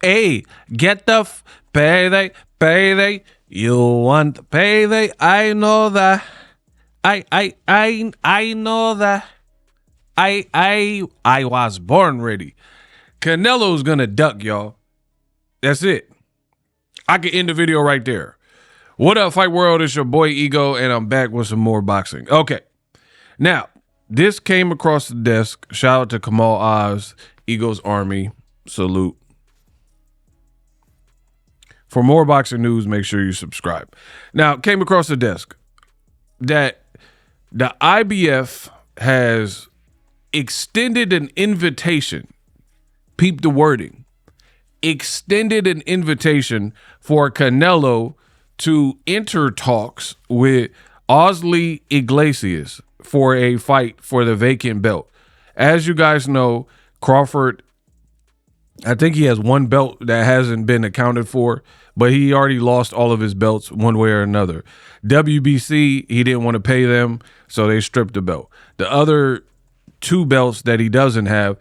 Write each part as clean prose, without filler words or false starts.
Hey, get the payday, payday. You want payday? I know that. I know that. I was born ready. Canelo's gonna duck, y'all. That's it. I can end the video right there. What up, Fight World? It's your boy Ego, and I'm back with some more boxing. Okay. Now, this came across the desk. Shout out to Kamal Oz, Ego's Army. Salute. For more boxing news, make sure you subscribe. Now, it came across the desk that the IBF has extended an invitation. Peep the wording. Extended an invitation for Canelo to enter talks with IGLESIAS for a fight for the vacant belt. As you guys know, Crawford, I think he has one belt that hasn't been accounted for, but he already lost all of his belts one way or another. WBC, he didn't want to pay them, so they stripped the belt. The other two belts that he doesn't have,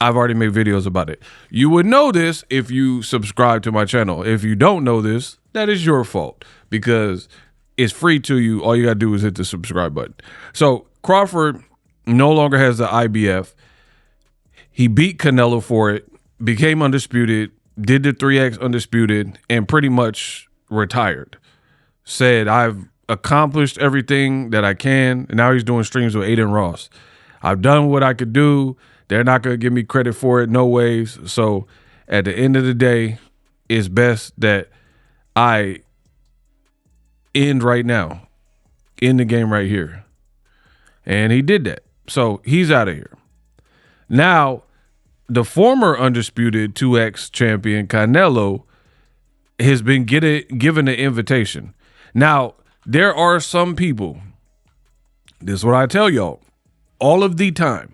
I've already made videos about it. You would know this if you subscribe to my channel. If you don't know this, that is your fault because it's free to you. All you got to do is hit the subscribe button. So Crawford no longer has the IBF. He beat Canelo for it, became undisputed, did the 3X undisputed, and pretty much retired. Said, I've accomplished everything that I can. And now he's doing streams with Aiden Ross. I've done what I could do. They're not going to give me credit for it, no ways. So at the end of the day, it's best that I end right now, end the game right here. And he did that. So he's out of here. Now, the former undisputed 2X champion, Canelo, has been given an invitation. Now, there are some people, this is what I tell y'all, all of the time,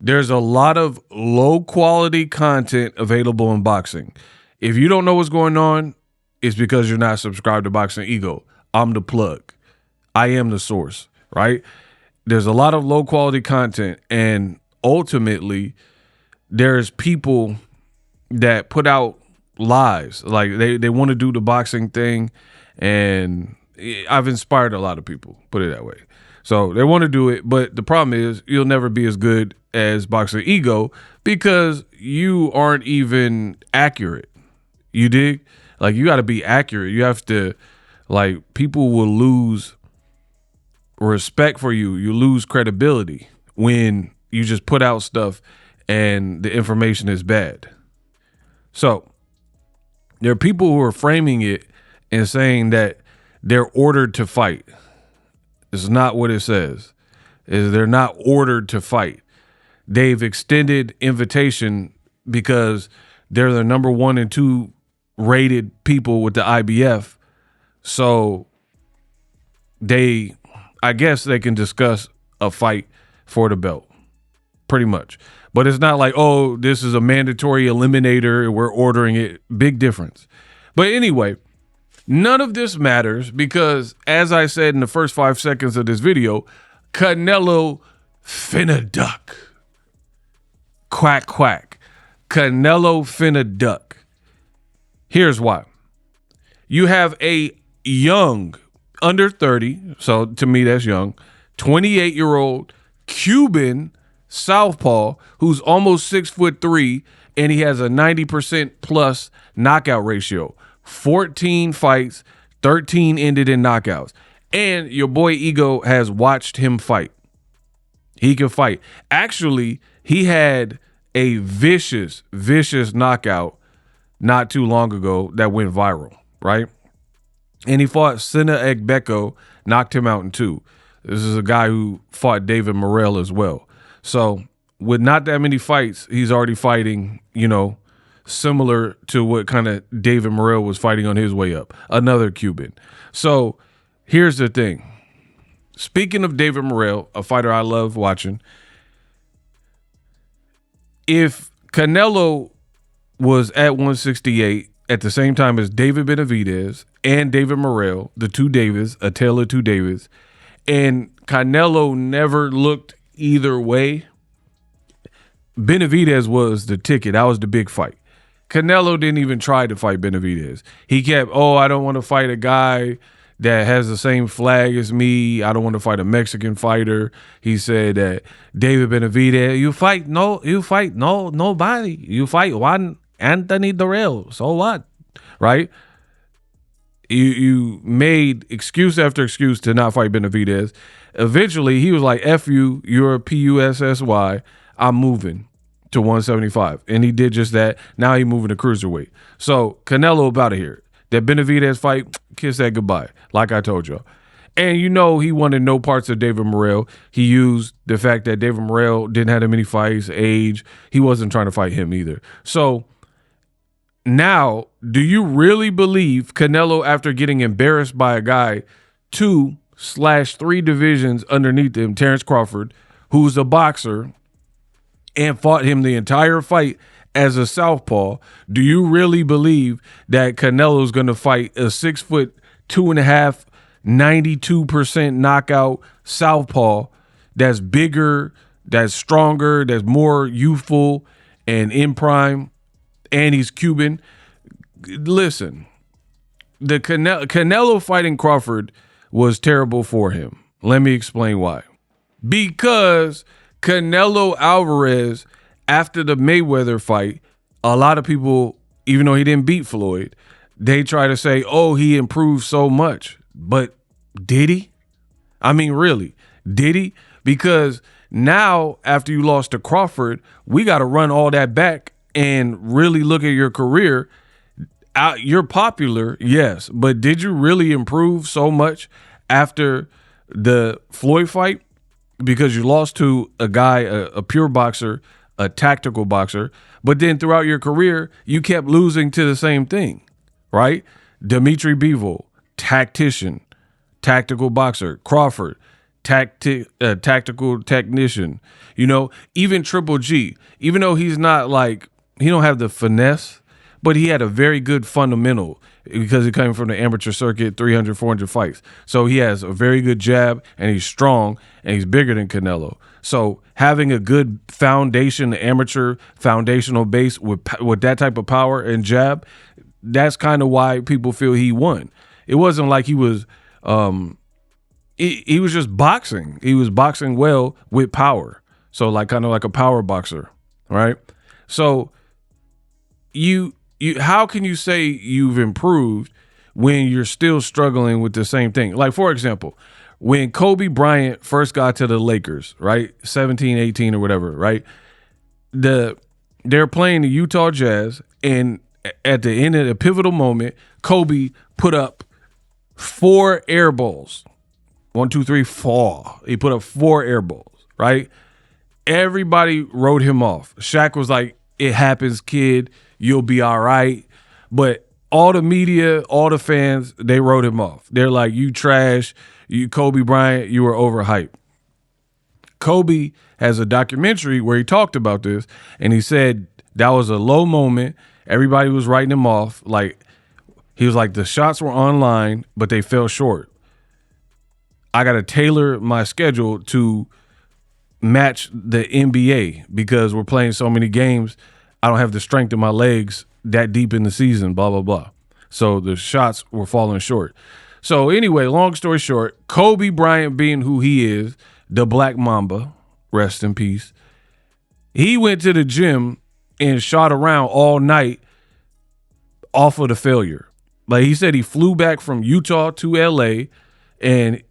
there's a lot of low-quality content available in boxing. If you don't know what's going on, it's because you're not subscribed to Boxing Ego. I'm the plug. I am the source, right? There's a lot of low-quality content, and ultimately, there's people that put out lies. Like, they want to do the boxing thing, and I've inspired a lot of people, put it that way. So they want to do it, but the problem is you'll never be as good as Boxing Ego because you aren't even accurate. You dig? Like, you got to be accurate. You have to, like, people will lose respect for you. You lose credibility when you just put out stuff and the information is bad. So there are people who are framing it and saying that they're ordered to fight. It's not what it says. They're not ordered to fight. They've extended invitation because they're the number 1 and 2 rated people with the IBF. So I guess they can discuss a fight for the belt, pretty much. But it's not like, oh, this is a mandatory eliminator, we're ordering it. Big difference. But anyway, none of this matters because, as I said in the first 5 seconds of this video, Canelo finna duck. Quack, quack. Canelo finna duck. Here's why. You have a young, under 30, so to me that's young, 28-year-old Cuban southpaw who's almost 6'3", and he has a 90% plus knockout ratio. 14 fights, 13 ended in knockouts. And your boy Ego has watched him fight. He can fight. Actually, he had a vicious knockout not too long ago that went viral, right? And he fought Sina Egbeko, knocked him out in 2. This is a guy who fought David Morrell as well. So with not that many fights, he's already fighting, you know, similar to what kind of David Morrell was fighting on his way up, another Cuban. So here's the thing. Speaking of David Morrell, a fighter I love watching, if Canelo was at 168 at the same time as David Benavidez and David Morrell, the two Davids, a tale of two Davids, and Canelo never looked either way, Benavidez was the ticket. That was the big fight. Canelo didn't even try to fight Benavidez. He kept, I don't want to fight a guy that has the same flag as me. I don't want to fight a Mexican fighter. He said that David Benavidez, you fight nobody. You fight one Anthony Durrell. So what? Right? You made excuse after excuse to not fight Benavidez. Eventually, he was like, F you, you're a PUSSY. I'm moving to 175. And he did just that. Now he's moving to cruiserweight. So Canelo about to hear that Benavidez fight, kiss that goodbye, like I told y'all. And he wanted no parts of David Morrell. He used the fact that David Morrell didn't have that many fights, age. He wasn't trying to fight him either. So now, do you really believe Canelo, after getting embarrassed by a guy 2/3 divisions underneath him, Terrence Crawford, who's a boxer, and fought him the entire fight as a southpaw, do you really believe that Canelo's going to fight a 6'2.5", 92% knockout southpaw that's bigger, that's stronger, that's more youthful and in prime, and he's Cuban? Listen, the Canelo fighting Crawford was terrible for him. Let me explain why. Because Canelo Alvarez, after the Mayweather fight, a lot of people, even though he didn't beat Floyd, they try to say, he improved so much. But did he? I mean, really, did he? Because now, after you lost to Crawford, we got to run all that back and really look at your career. You're popular, yes, but did you really improve so much after the Floyd fight? Because you lost to a guy, a pure boxer, a tactical boxer, but then throughout your career, you kept losing to the same thing, right? Dimitri Bivol, tactician, tactical boxer. Crawford, tactical technician. Even Triple G, even though he's not like, he don't have the finesse, but he had a very good fundamental because he came from the amateur circuit, 300, 400 fights. So he has a very good jab, and he's strong, and he's bigger than Canelo. So having a good foundation, amateur foundational base with that type of power and jab, that's kind of why people feel he won. It wasn't like he was he was just boxing. He was boxing well with power. So kind of like a power boxer, right? So how can you say you've improved when you're still struggling with the same thing? Like, for example, when Kobe Bryant first got to the Lakers, right? 17, 18 or whatever, right? They're playing the Utah Jazz, and at the end of the pivotal moment, Kobe put up 4 air balls. 1, 2, 3, 4. He put up 4 air balls, right? Everybody wrote him off. Shaq was like, it happens, kid. You'll be all right. But all the media, all the fans, they wrote him off. They're like, you trash. You Kobe Bryant, you were overhyped. Kobe has a documentary where he talked about this, and he said that was a low moment. Everybody was writing him off. He was like, the shots were online, but they fell short. I got to tailor my schedule to match the NBA because we're playing so many games. I don't have the strength in my legs that deep in the season, blah, blah, blah. So the shots were falling short. So anyway, long story short, Kobe Bryant being who he is, the Black Mamba, rest in peace, he went to the gym and shot around all night off of the failure. Like he said, he flew back from Utah to LA and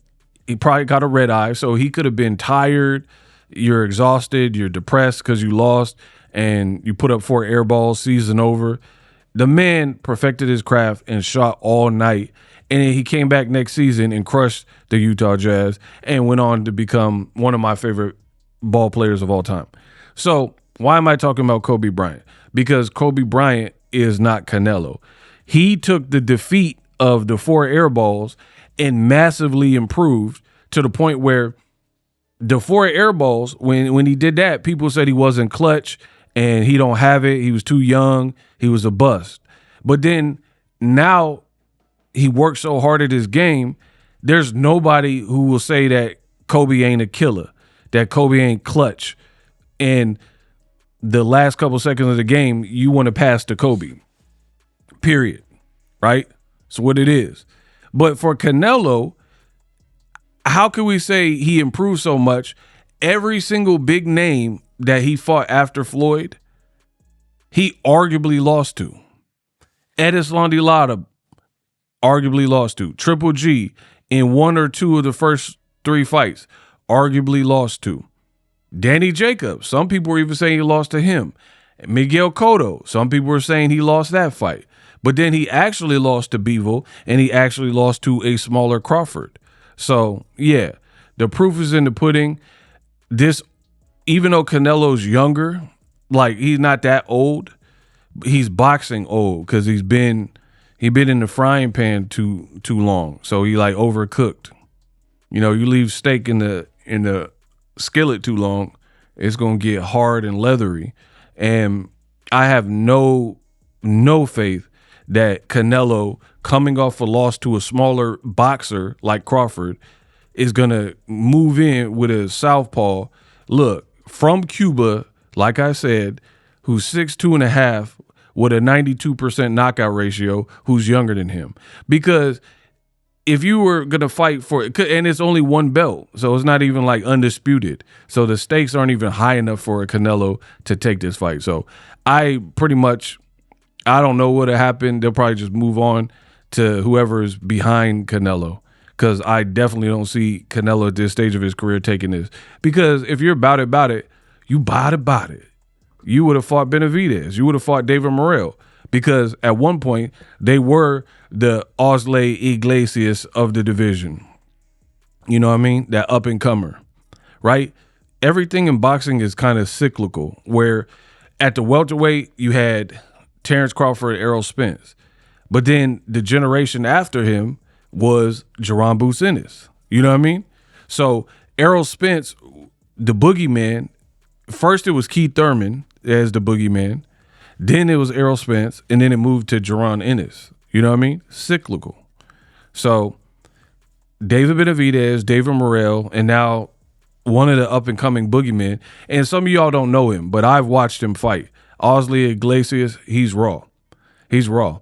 he probably got a red eye. So he could have been tired. You're exhausted. You're depressed because you lost and you put up 4 air balls, season over. The man perfected his craft and shot all night. And he came back next season and crushed the Utah Jazz and went on to become one of my favorite ball players of all time. So why am I talking about Kobe Bryant? Because Kobe Bryant is not Canelo. He took the defeat of the 4 air balls and massively improved to the point where the 4 air balls, when he did that, people said he wasn't clutch and he don't have it. He was too young. He was a bust. But then now he worked so hard at his game, there's nobody who will say that Kobe ain't a killer, that Kobe ain't clutch. And the last couple seconds of the game, you want to pass to Kobe. Period. Right? It's what it is. But for Canelo, how can we say he improved so much? Every single big name that he fought after Floyd, he arguably lost to. Edison Lara arguably lost to. Triple G in one or two of the first 3 fights, arguably lost to. Danny Jacobs, some people were even saying he lost to him. Miguel Cotto, some people were saying he lost that fight. But then he actually lost to Bivol, and he actually lost to a smaller Crawford. So, yeah, the proof is in the pudding. This, even though Canelo's younger, like he's not that old, he's boxing old because he been in the frying pan too long. So he like overcooked. You know, you leave steak in the skillet too long, it's gonna get hard and leathery. And I have no faith that Canelo, coming off a loss to a smaller boxer like Crawford, is going to move in with a southpaw. Look, from Cuba, like I said, who's 6'2.5" with a 92% knockout ratio, who's younger than him. Because if you were going to fight for it, and it's only one belt, so it's not even like undisputed. So the stakes aren't even high enough for a Canelo to take this fight. So I don't know what happened. They'll probably just move on to whoever's behind Canelo, because I definitely don't see Canelo at this stage of his career taking this. Because if you're about it, you about it. You would have fought Benavidez. You would have fought David Morrell, because at one point they were the OSLEYS IGLESIAS of the division. You know what I mean? That up and comer, right? Everything in boxing is kind of cyclical, where at the welterweight you had Terrence Crawford, Errol Spence. But then the generation after him was Jerron Business. You know what I mean? So Errol Spence, the boogeyman, first it was Keith Thurman as the boogeyman, then it was Errol Spence, and then it moved to Jerron Ennis. You know what I mean? Cyclical. So David Benavidez, David Morrell, and now one of the up-and-coming boogeymen. And some of y'all don't know him, but I've watched him fight. OSLEYS IGLESIAS, he's raw. He's raw.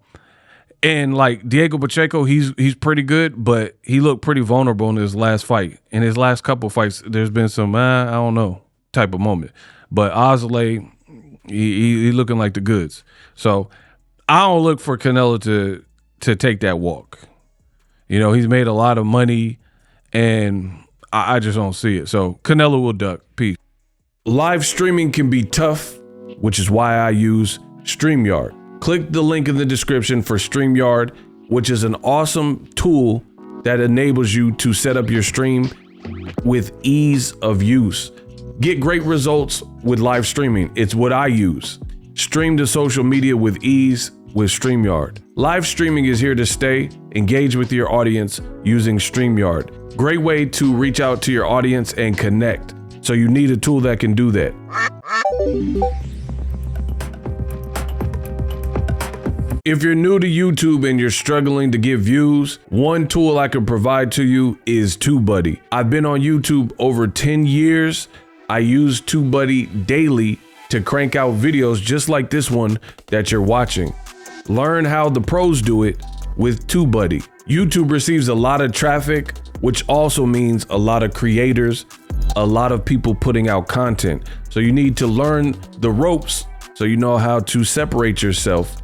And like Diego Pacheco, he's pretty good, but he looked pretty vulnerable in his last fight. In his last couple fights, there's been some, I don't know, type of moment. But OSLEYS, he looking like the goods. So I don't look for Canelo to take that walk. You know, he's made a lot of money, and I just don't see it. So Canelo will duck. Peace. Live streaming can be tough, which is why I use StreamYard. Click the link in the description for StreamYard, which is an awesome tool that enables you to set up your stream with ease of use. Get great results with live streaming. It's what I use. Stream to social media with ease with StreamYard. Live streaming is here to stay. Engage with your audience using StreamYard. Great way to reach out to your audience and connect. So you need a tool that can do that. If you're new to YouTube and you're struggling to get views, one tool I can provide to you is TubeBuddy. I've been on YouTube over 10 years. I use TubeBuddy daily to crank out videos just like this one that you're watching. Learn how the pros do it with TubeBuddy. YouTube receives a lot of traffic, which also means a lot of creators, a lot of people putting out content. So you need to learn the ropes so you know how to separate yourself,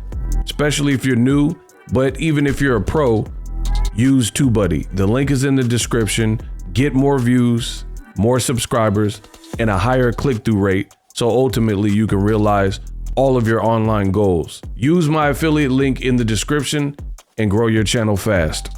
especially if you're new. But even if you're a pro, use TubeBuddy. The link is in the description. Get more views, more subscribers, and a higher click-through rate, so ultimately you can realize all of your online goals. Use my affiliate link in the description and grow your channel fast.